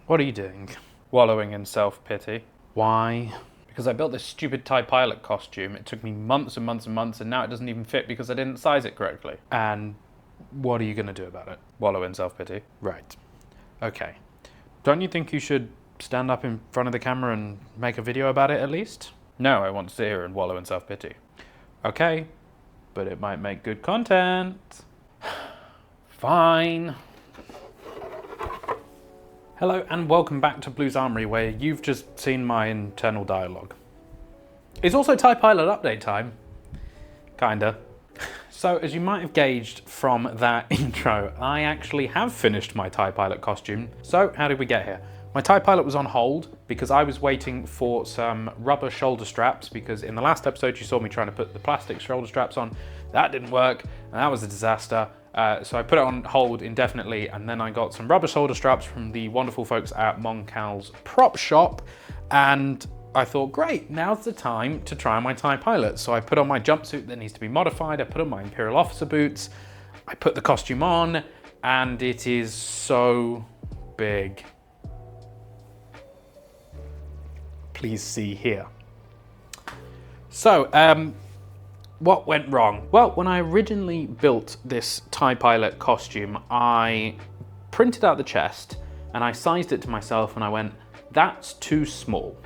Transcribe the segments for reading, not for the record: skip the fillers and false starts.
What are you doing? Wallowing in self-pity. Why? Because I built this stupid TIE pilot costume. It took me months and months and months, and now it doesn't even fit because I didn't size it correctly. And what are you going to do about it? Wallow in self-pity? Right. Okay. Don't you think you should stand up in front of the camera and make a video about it at least? No, I want to sit here and wallow in self-pity. Okay, but it might make good content. Fine. Hello and welcome back to Blue's Armory, where you've just seen my internal dialogue. It's also TIE Pilot update time. Kinda. So, as you might have gauged from that intro, I actually have finished my TIE Pilot costume. So, how did we get here? My TIE Pilot was on hold because I was waiting for some rubber shoulder straps, because in the last episode you saw me trying to put the plastic shoulder straps on. That didn't work, and that was a disaster. So I put it on hold indefinitely, and then I got some rubber shoulder straps from the wonderful folks at Moncal's prop shop, and I thought, great, now's the time to try my TIE Pilot. So I put on my jumpsuit that needs to be modified, I put on my Imperial Officer boots, I put the costume on, and it is so big. Please see here. So, what went wrong? Well, when I originally built this TIE Pilot costume, I printed out the chest and I sized it to myself and I went, that's too small.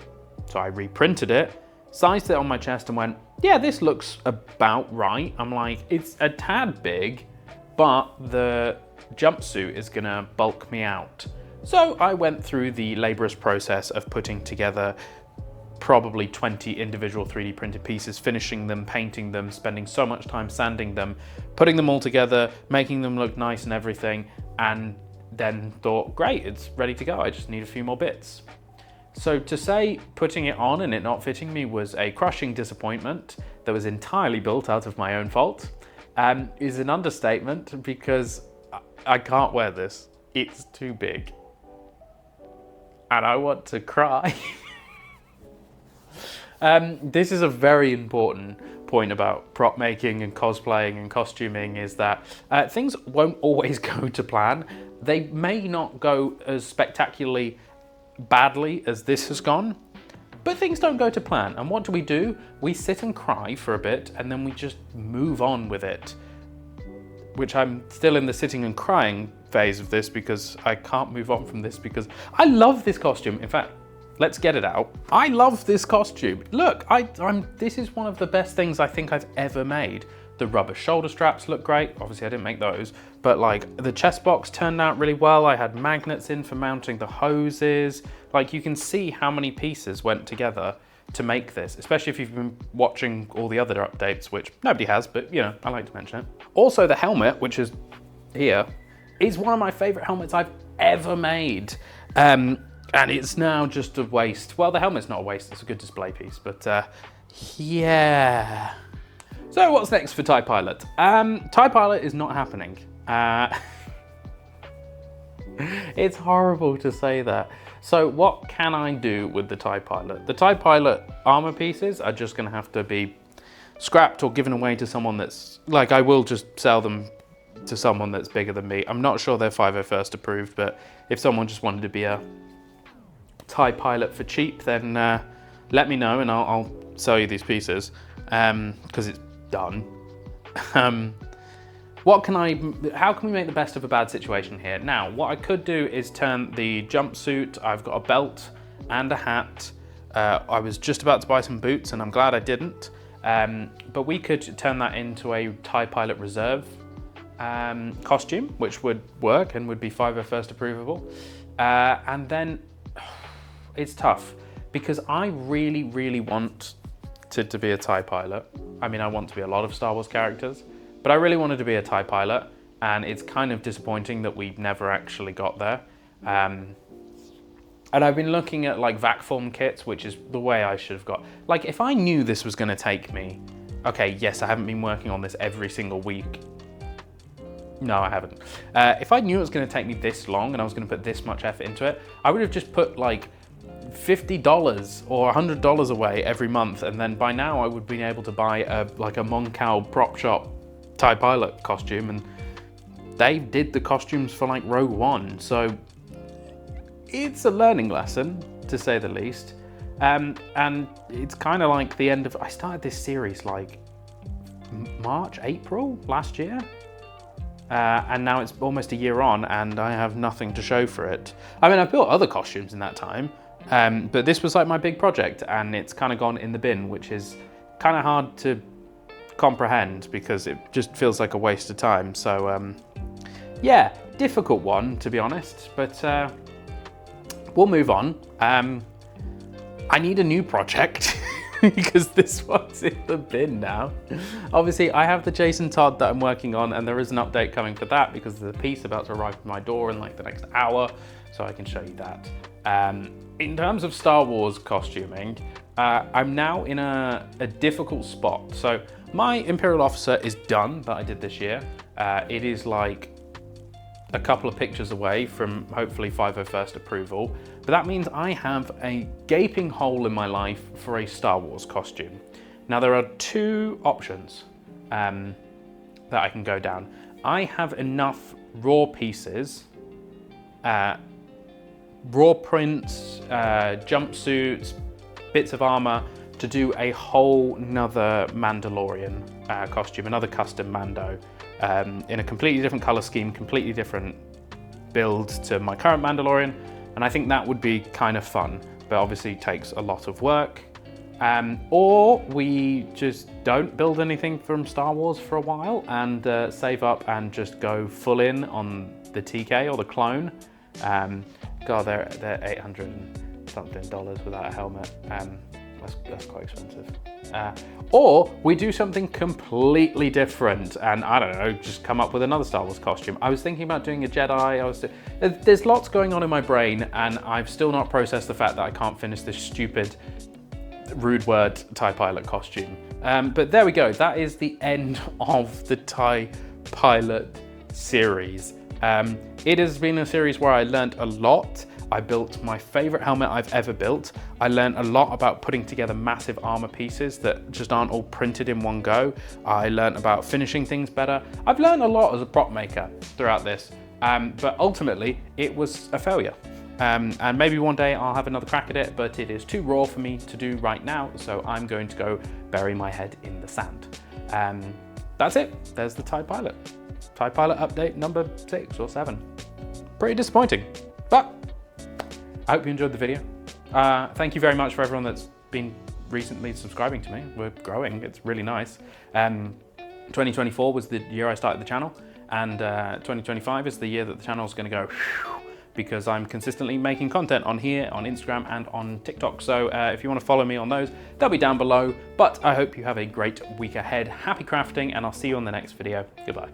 So I reprinted it, sized it on my chest and went, yeah, this looks about right. I'm like, it's a tad big, but the jumpsuit is gonna bulk me out. So I went through the laborious process of putting together probably 20 individual 3D printed pieces, finishing them, painting them, spending so much time sanding them, putting them all together, making them look nice and everything, and then thought, great, it's ready to go. I just need a few more bits. So to say putting it on and it not fitting me was a crushing disappointment that was entirely built out of my own fault is an understatement, because I can't wear this. It's too big. And I want to cry. This is a very important point about prop making and cosplaying and costuming, is that things won't always go to plan. They may not go as spectacularly badly as this has gone, but things don't go to plan. And what do? We sit and cry for a bit and then we just move on with it. Which I'm still in the sitting and crying phase of this, because I can't move on from this, because I love this costume. In fact, let's get it out. I love this costume. Look, this is one of the best things I think I've ever made. The rubber shoulder straps look great. Obviously I didn't make those, but like the chest box turned out really well. I had magnets in for mounting the hoses. Like, you can see how many pieces went together to make this, especially if you've been watching all the other updates, which nobody has, but you know, I like to mention it. Also the helmet, which is here, is one of my favorite helmets I've ever made. And it's now just a waste. Well, the helmet's not a waste, it's a good display piece, but yeah. So what's next for TIE Pilot? TIE Pilot is not happening. It's horrible to say that. So what can I do with the TIE Pilot? The TIE Pilot armor pieces are just gonna have to be scrapped or given away to someone that's, like, I will just sell them to someone that's bigger than me. I'm not sure they're 501st approved, but if someone just wanted to be a TIE Pilot for cheap, then let me know and I'll sell you these pieces, because it's done. How can we make the best of a bad situation here? Now, what I could do is turn the jumpsuit, I've got a belt and a hat. I was just about to buy some boots and I'm glad I didn't. But we could turn that into a TIE Pilot Reserve costume, which would work and would be 501st approvable. And then it's tough, because I really, really want to be a TIE Pilot. I mean, I want to be a lot of Star Wars characters, but I really wanted to be a TIE Pilot, and it's kind of disappointing that we never actually got there. And I've been looking at like vac form kits, which is the way I should have got. Like, if I knew this was gonna take me, okay, yes, I haven't been working on this every single week. No, I haven't. If I knew it was gonna take me this long and I was gonna put this much effort into it, I would have just put like $50 or $100 away every month, and then by now I would have been able to buy a Moncal prop shop TIE Pilot costume, and they did the costumes for like Rogue One, so it's a learning lesson, to say the least. And it's kind of like the end of, I started this series like March, April last year. And now it's almost a year on and I have nothing to show for it. I mean, I've built other costumes in that time, but this was like my big project and it's kind of gone in the bin, which is kind of hard to comprehend because it just feels like a waste of time. So yeah, difficult one to be honest, but we'll move on. I need a new project because this one's in the bin now. Obviously, I have the Jason Todd that I'm working on and there is an update coming for that because there's a piece about to arrive at my door in like the next hour, so I can show you that. In terms of Star Wars costuming, I'm now in a difficult spot. So my Imperial Officer is done that I did this year. It is like a couple of pictures away from hopefully 501st approval, but that means I have a gaping hole in my life for a Star Wars costume. Now there are two options that I can go down. I have enough raw pieces, raw prints, jumpsuits, bits of armor to do a whole nother Mandalorian costume, another custom Mando. In a completely different color scheme, completely different build to my current Mandalorian, and I think that would be kind of fun, but obviously takes a lot of work. Or we just don't build anything from Star Wars for a while and save up and just go full in on the TK or the clone. God, they're 800 and something dollars without a helmet. That's quite expensive. Or we do something completely different and I don't know, just come up with another Star Wars costume. I was thinking about doing a Jedi. There's lots going on in my brain and I've still not processed the fact that I can't finish this stupid rude word TIE Pilot costume. But there we go. That is the end of the TIE Pilot series. It has been a series where I learned a lot. I built my favorite helmet I've ever built. I learned a lot about putting together massive armor pieces that just aren't all printed in one go. I learned about finishing things better. I've learned a lot as a prop maker throughout this, but ultimately it was a failure. And maybe one day I'll have another crack at it, but it is too raw for me to do right now, so I'm going to go bury my head in the sand. That's it. There's the TIE Pilot. TIE Pilot update number 6 or 7. Pretty disappointing, but I hope you enjoyed the video. Thank you very much for everyone that's been recently subscribing to me. We're growing, it's really nice. 2024 was the year I started the channel, and 2025 is the year that the channel is going to go because I'm consistently making content on here, on Instagram and on TikTok. So if you want to follow me on those, they'll be down below. But I hope you have a great week ahead. Happy crafting, and I'll see you on the next video. Goodbye.